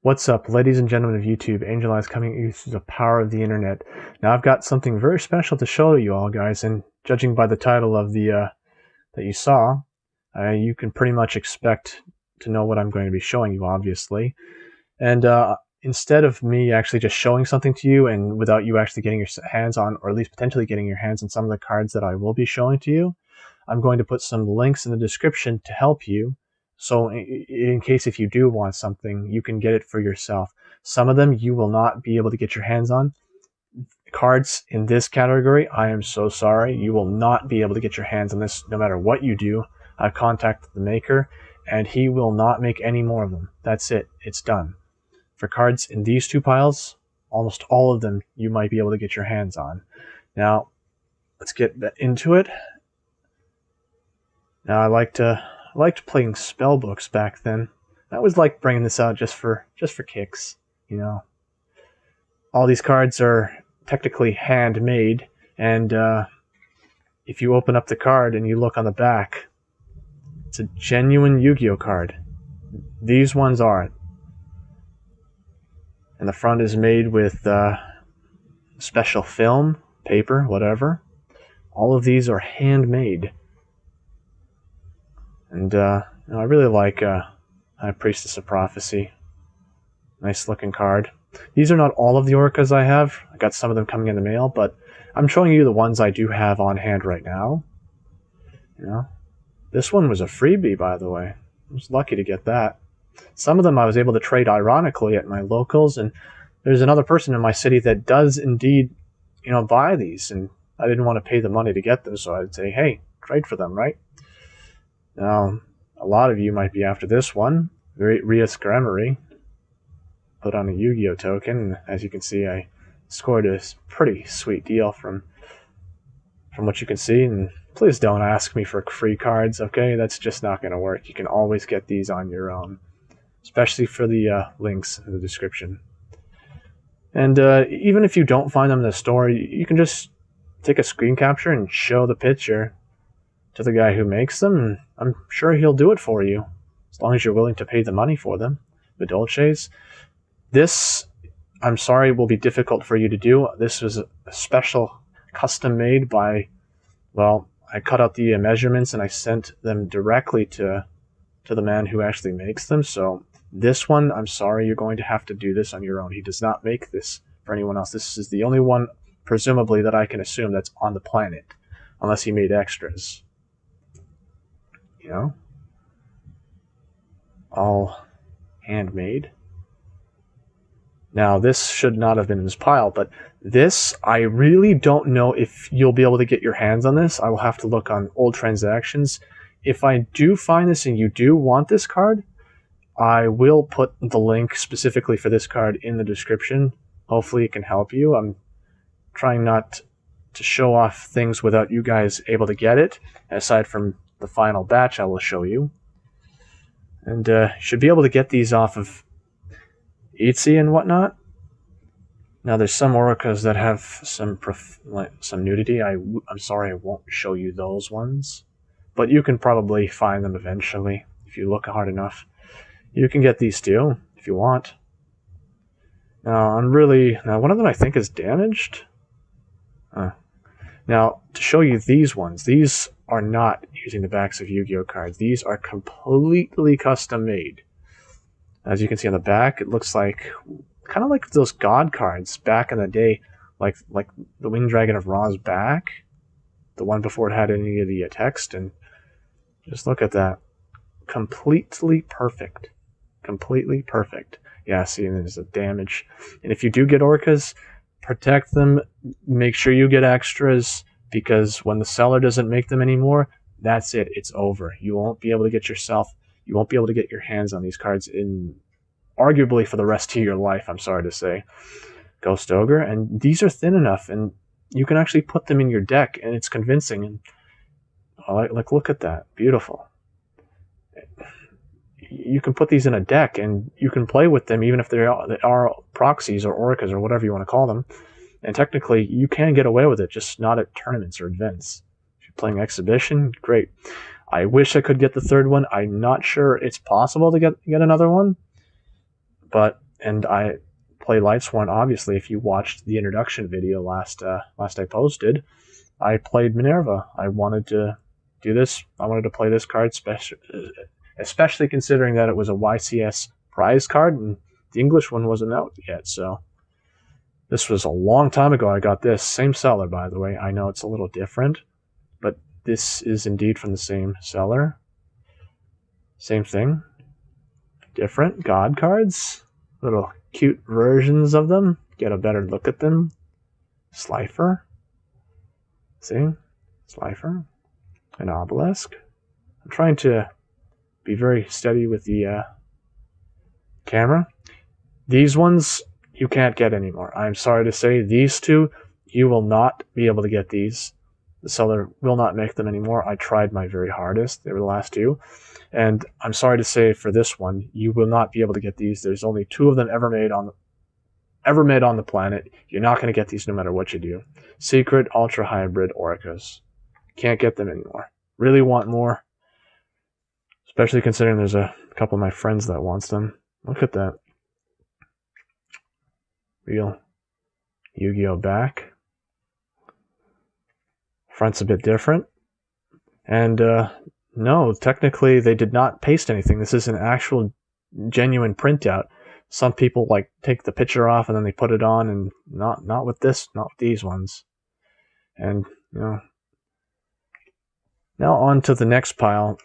What's up, ladies and gentlemen of YouTube? Angel Eyes coming at you through the power of the internet. Now I've got something very special to show you all, guys, and judging by the title of the that you saw, you can pretty much expect to know what I'm going to be showing you, obviously. And instead of me actually just showing something to you and without you actually getting your hands on, or at least potentially getting your hands on some of the cards that I will be showing to you, I'm going to put some links in the description to help you. So in case if you do want something, you can get it for yourself. Some of them you will not be able to get your hands on. Cards in this category, I am so sorry, you will not be able to get your hands on this no matter what you do. I've contacted the maker and he will not make any more of them. That's it. It's done. For cards in these two piles, almost all of them you might be able to get your hands on. Now, let's get into it. Now, I liked playing spell books back then. I always liked bringing this out just for kicks, you know. All these cards are technically handmade, and if you open up the card and you look on the back, it's a genuine Yu-Gi-Oh card. These ones aren't. And the front is made with special film, paper, whatever. All of these are handmade. And I really like High Priestess of Prophecy. Nice looking card. These are not all of the Oricas I have. I got some of them coming in the mail, but I'm showing you the ones I do have on hand right now. You know, this one was a freebie, by the way. I was lucky to get that. Some of them I was able to trade ironically at my locals, and there's another person in my city that does indeed, you know, buy these, and I didn't want to pay the money to get them, so I'd say, hey, trade for them, right? Now, a lot of you might be after this one, Rias Grammary. Put on a Yu-Gi-Oh token, and as you can see, I scored a pretty sweet deal from what you can see. And please don't ask me for free cards, okay? That's just not going to work. You can always get these on your own, especially for the links in the description. And even if you don't find them in the store, you can just take a screen capture and show the picture to the guy who makes them, and I'm sure he'll do it for you, as long as you're willing to pay the money for them. The Dolces. This, I'm sorry, will be difficult for you to do. This was a special custom made by, well, I cut out the measurements and I sent them directly to the man who actually makes them. So this one, I'm sorry, you're going to have to do this on your own. He does not make this for anyone else. This is the only one, presumably, that I can assume that's on the planet, unless he made extras. You know? All handmade. Now, this should not have been in this pile, but this, I really don't know if you'll be able to get your hands on this. I will have to look on old transactions. If I do find this and you do want this card, I will put the link specifically for this card in the description. Hopefully it can help you. I'm trying not to show off things without you guys able to get it, aside from the final batch I will show you. And should be able to get these off of Etsy and whatnot. Now there's some Oricas that have some nudity. I'm sorry I won't show you those ones, but you can probably find them eventually if you look hard enough. You can get these too if you want. Now one of them I think is damaged. Now to show you these ones, these are not using the backs of Yu-Gi-Oh cards. These are completely custom made. As you can see on the back, it looks like kind of like those God cards back in the day, like the Winged Dragon of Ra's back, the one before it had any of the text. And just look at that, completely perfect, completely perfect. Yeah, see, there's the damage. And if you do get Orcas, protect them. Make sure you get extras, because when the seller doesn't make them anymore, that's it. It's over. You won't be able to get You won't be able to get your hands on these cards in arguably for the rest of your life, I'm sorry to say. Ghost Ogre, and these are thin enough, and you can actually put them in your deck, and it's convincing. And like look at that, beautiful. You can put these in a deck, and you can play with them, even if they are proxies or Oricas or whatever you want to call them. And technically, you can get away with it, just not at tournaments or events. If you're playing exhibition, great. I wish I could get the third one. I'm not sure it's possible to get another one, but and I play Lightsworn. Obviously, if you watched the introduction video last I posted, I played Minerva. I wanted to do this. I wanted to play this card, especially considering that it was a YCS prize card, and the English one wasn't out yet. So this was a long time ago I got this. Same seller, by the way. I know it's a little different, but this is indeed from the same seller. Same thing. Different God cards. Little cute versions of them. Get a better look at them. Slifer. See? Slifer. An obelisk. I'm trying to be very steady with the camera. These ones you can't get anymore. I'm sorry to say, these two, you will not be able to get these. The seller will not make them anymore. I tried my very hardest. They were the last two. And I'm sorry to say, for this one, you will not be able to get these. There's only 2 of them ever made on the planet. You're not going to get these no matter what you do. Secret Ultra Hybrid Oricas. Can't get them anymore. Really want more. Especially considering there's a couple of my friends that wants them. Look at that. Real Yugioh back. Front's a bit different. And no, technically they did not paste anything. This is an actual genuine printout. Some people like take the picture off and then they put it on, and not with this, not with these ones. And you know, now on to the next pile.